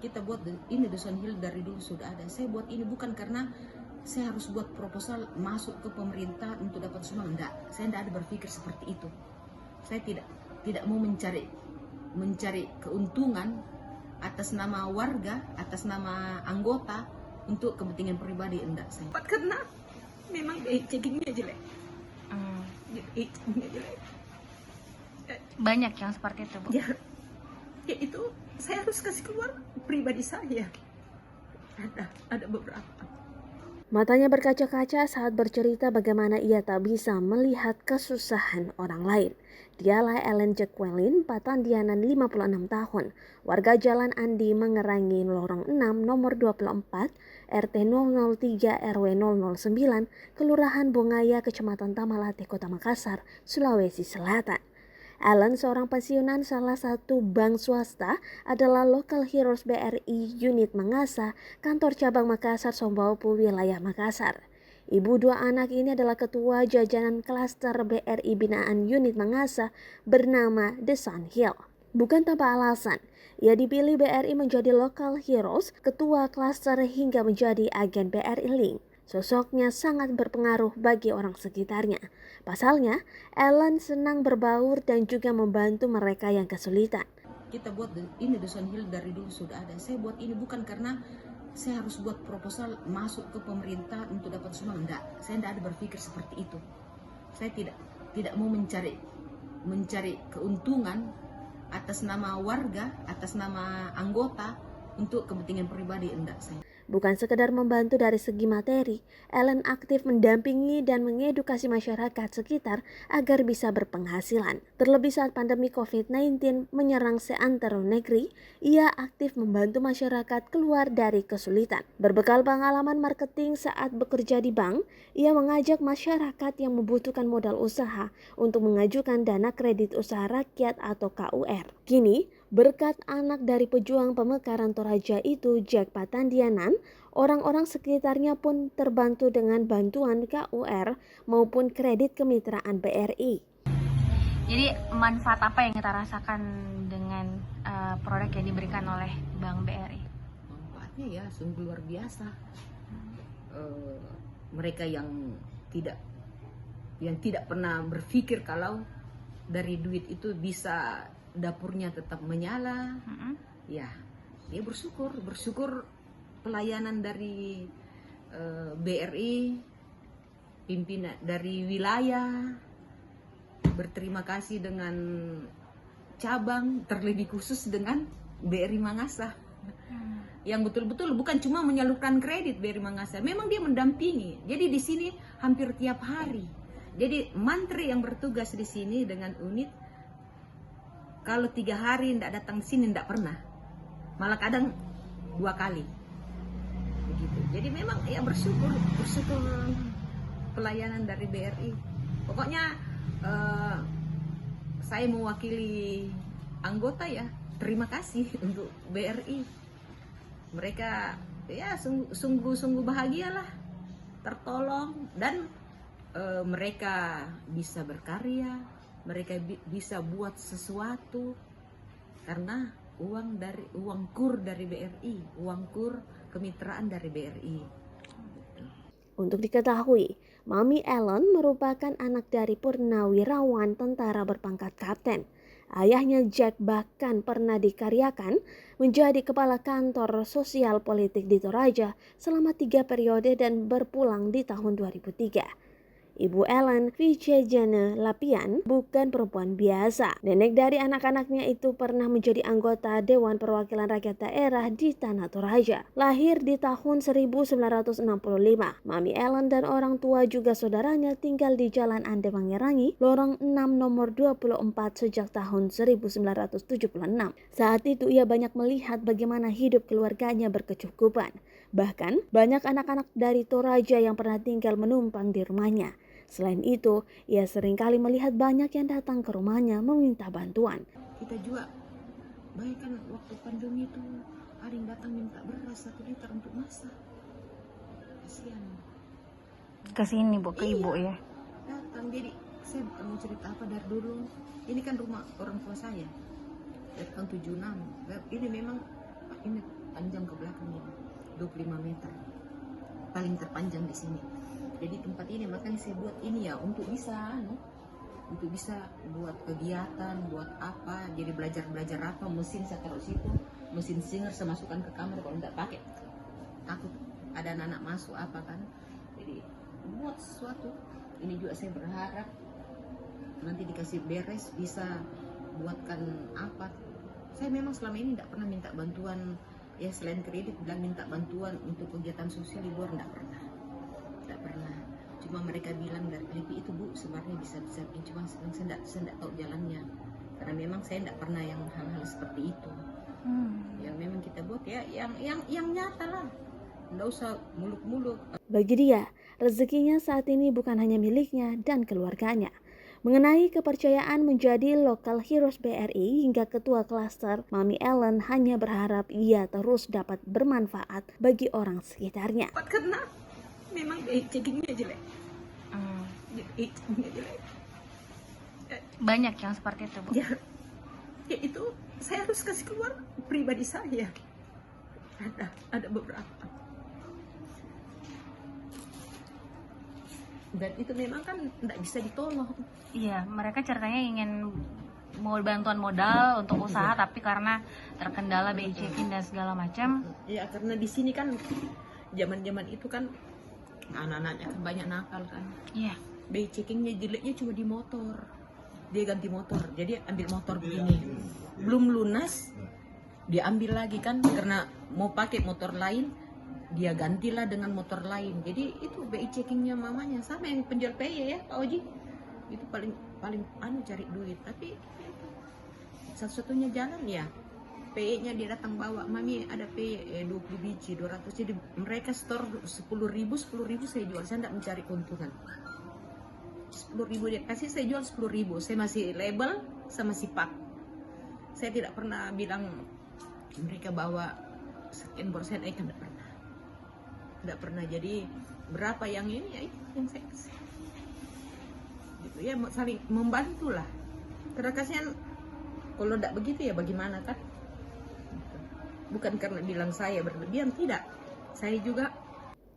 kita buat ini Dusun Hill dari dulu sudah ada. Saya buat ini bukan karena saya harus buat proposal masuk ke pemerintah untuk dapat sumbangan. Enggak, saya tidak ada berpikir seperti itu. Saya tidak mau mencari keuntungan atas nama warga, atas nama anggota untuk kepentingan pribadi. Enggak, saya. Karena memang checkingnya jelek. Jelek. Banyak yang seperti itu, Bu. Ya itu saya harus kasih keluar pribadi saya. Ada beberapa. Matanya berkaca-kaca saat bercerita bagaimana ia tak bisa melihat kesusahan orang lain. Dialah Ellen Jacqueline Patandianan 56 tahun, warga Jalan Andi Mengerangi Lorong 6 nomor 24 RT 003 RW 009 Kelurahan Bongaya Kecamatan Tamalate Kota Makassar, Sulawesi Selatan. Ellen, seorang pensiunan salah satu bank swasta, adalah Local Heroes BRI Unit Mangasa, kantor cabang Makassar Sombaupu wilayah Makassar. Ibu dua anak ini adalah ketua jajanan klaster BRI binaan Unit Mangasa bernama The Sun Hill. Bukan tanpa alasan, ia dipilih BRI menjadi Local Heroes, ketua klaster hingga menjadi agen BRI Link. Sosoknya sangat berpengaruh bagi orang sekitarnya. Pasalnya, Ellen senang berbaur dan juga membantu mereka yang kesulitan. Kita buat ini Dusun Hill dari dulu sudah ada. Saya buat ini bukan karena saya harus buat proposal masuk ke pemerintah untuk dapat sumbangan. Enggak, saya tidak ada berpikir seperti itu. Saya tidak mau mencari keuntungan atas nama warga, atas nama anggota untuk kepentingan pribadi. Enggak, saya. Bukan sekedar membantu dari segi materi, Ellen aktif mendampingi dan mengedukasi masyarakat sekitar agar bisa berpenghasilan. Terlebih saat pandemi COVID-19 menyerang seantero negeri, ia aktif membantu masyarakat keluar dari kesulitan. Berbekal pengalaman marketing saat bekerja di bank, ia mengajak masyarakat yang membutuhkan modal usaha untuk mengajukan dana kredit usaha rakyat atau KUR. Kini, berkat anak dari pejuang pemekaran Toraja itu, Jack Patandianan, orang-orang sekitarnya pun terbantu dengan bantuan KUR maupun kredit kemitraan BRI. Jadi manfaat apa yang kita rasakan dengan produk yang diberikan oleh Bank BRI? Manfaatnya ya sungguh luar biasa. Mereka yang tidak pernah berpikir kalau dari duit itu bisa dapurnya tetap menyala, ya dia bersyukur pelayanan dari BRI, pimpinan dari wilayah, berterima kasih dengan cabang, terlebih khusus dengan BRI Mangasa, yang betul-betul bukan cuma menyalurkan kredit BRI Mangasa, memang dia mendampingi. Jadi di sini hampir tiap hari. Jadi mantri yang bertugas di sini dengan unit, kalau 3 hari tidak datang sini tidak pernah, malah kadang 2 kali begitu. Jadi memang ya bersyukur pelayanan dari BRI. Pokoknya saya mewakili anggota ya, terima kasih untuk BRI. Mereka ya sungguh bahagialah, tertolong, dan mereka bisa berkarya, mereka bisa buat sesuatu karena uang kur dari BRI, uang kur kemitraan dari BRI. Untuk diketahui, Mami Ellen merupakan anak dari purnawirawan tentara berpangkat kapten. Ayahnya Jack bahkan pernah dikaryakan menjadi kepala kantor sosial politik di Toraja selama 3 periode dan berpulang di tahun 2003. Ibu Ellen, Vijayjana Lapian, bukan perempuan biasa. Nenek dari anak-anaknya itu pernah menjadi anggota Dewan Perwakilan Rakyat Daerah di Tanah Toraja. Lahir di tahun 1965, Mami Ellen dan orang tua juga saudaranya tinggal di Jalan Ande Mengerangi, Lorong 6 nomor 24 sejak tahun 1976. Saat itu ia banyak melihat bagaimana hidup keluarganya berkecukupan. Bahkan banyak anak-anak dari Toraja yang pernah tinggal menumpang di rumahnya. Selain itu, ia seringkali melihat banyak yang datang ke rumahnya meminta bantuan. Kita juga, baik kan waktu pandemi itu ada yang datang minta beras 1 liter untuk masak. Kasihan. Ke sini, Bu, ke Ibu ya. Datang, jadi saya bukan mau cerita apa dari dulu. Ini kan rumah orang tua saya dari tahun 76. Ini memang ini panjang ke belakang ini 25 meter, paling terpanjang di sini. Jadi tempat ini makanya saya buat ini ya untuk bisa buat kegiatan, buat apa, jadi belajar apa, mesin saya taruh situ, mesin singer saya masukkan ke kamar, kalau nggak pakai takut ada anak masuk apa kan. Jadi buat sesuatu ini juga saya berharap nanti dikasih beres bisa buatkan apa. Saya memang selama ini tidak pernah minta bantuan ya, selain kredit dan minta bantuan untuk kegiatan sosial di luar, tidak pernah. Cuma mereka bilang dari LP itu Bu sebenarnya bisa cuma saya tidak tahu jalannya, karena memang saya tidak pernah yang hal-hal seperti itu. Yang memang kita buat ya yang nyata lah, nggak usah muluk-muluk. Bagi dia, rezekinya saat ini bukan hanya miliknya dan keluarganya. Mengenai kepercayaan menjadi Local Heroes BRI hingga ketua klaster, Mami Ellen hanya berharap ia terus dapat bermanfaat bagi orang sekitarnya. Karena memang checkingnya jelek. Banyak yang seperti itu, Bu. Ya itu saya harus kasih keluar pribadi saya. Ada beberapa. Dan itu memang kan tidak bisa ditolong. Iya, mereka ceritanya ingin mau bantuan modal untuk usaha, tapi karena terkendala BI checking dan segala macam. Ya karena di sini kan zaman itu kan anak-anaknya kan banyak nakal kan. Iya. BI checkingnya jeleknya cuma di motor. Dia ganti motor, jadi ambil motor begini, belum lunas dia ambil lagi kan, karena mau pakai motor lain dia gantilah dengan motor lain. Jadi itu BI checkingnya mamanya sama yang penjual PY ya Pak Oji, itu paling cari duit. Tapi satu-satunya jalan ya PY-nya dia datang bawa, Mami ada PY 20 biji 200, jadi mereka store 10.000 saya jual, saya tidak mencari keuntungan. 10.000 dia kasih, saya jual 10.000, saya masih label sama si pak. Saya tidak pernah bilang mereka bawa sekian persen, tidak pernah. Jadi berapa yang ini ya yang saya kasih gitu ya, saling membantu lah. Karena kasihan kalau tidak begitu ya bagaimana kan. Bukan karena bilang saya berlebihan, tidak, saya juga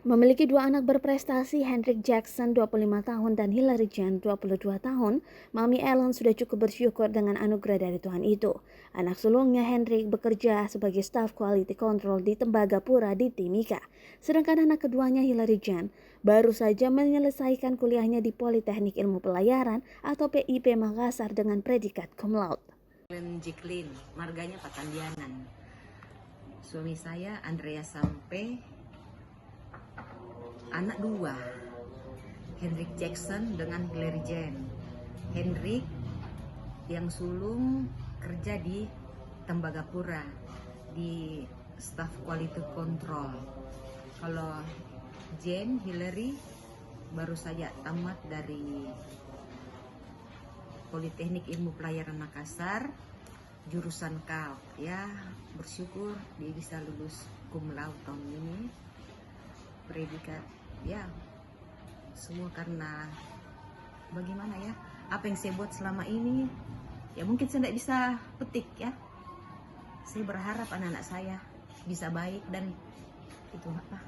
Memiliki dua anak berprestasi, Hendrik Jackson 25 tahun dan Hillary Jane 22 tahun, Mami Ellen sudah cukup bersyukur dengan anugerah dari Tuhan itu. Anak sulungnya Hendrik bekerja sebagai staf quality control di Tembagapura di Timika. Sedangkan anak keduanya Hillary Jane baru saja menyelesaikan kuliahnya di Politeknik Ilmu Pelayaran atau PIP Makassar dengan predikat cum laude. Jiklin, marganya Patandianan. Suami saya Andrea Sampe, anak dua, Hendrik Jackson dengan Hillary Jane. Hendrik yang sulung kerja di Tembagapura di staff quality control. Kalau Jane, Hillary baru saja tamat dari Politeknik Ilmu Pelayaran Makassar, jurusan KAL. Ya, bersyukur dia bisa lulus cum laude tahun ini. Predikat ya semua karena bagaimana ya, apa yang saya buat selama ini ya mungkin saya tidak bisa petik ya. Saya berharap anak-anak saya bisa baik dan itu apa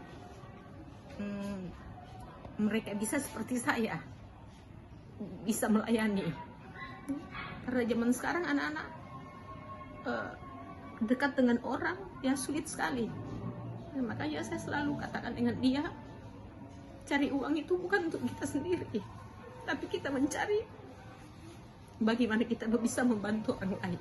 mereka bisa seperti saya, bisa melayani. Karena zaman sekarang anak-anak dekat dengan orang yang sulit sekali. Makanya saya selalu katakan dengan dia, cari uang itu bukan untuk kita sendiri, tapi kita mencari bagaimana kita bisa membantu orang lain.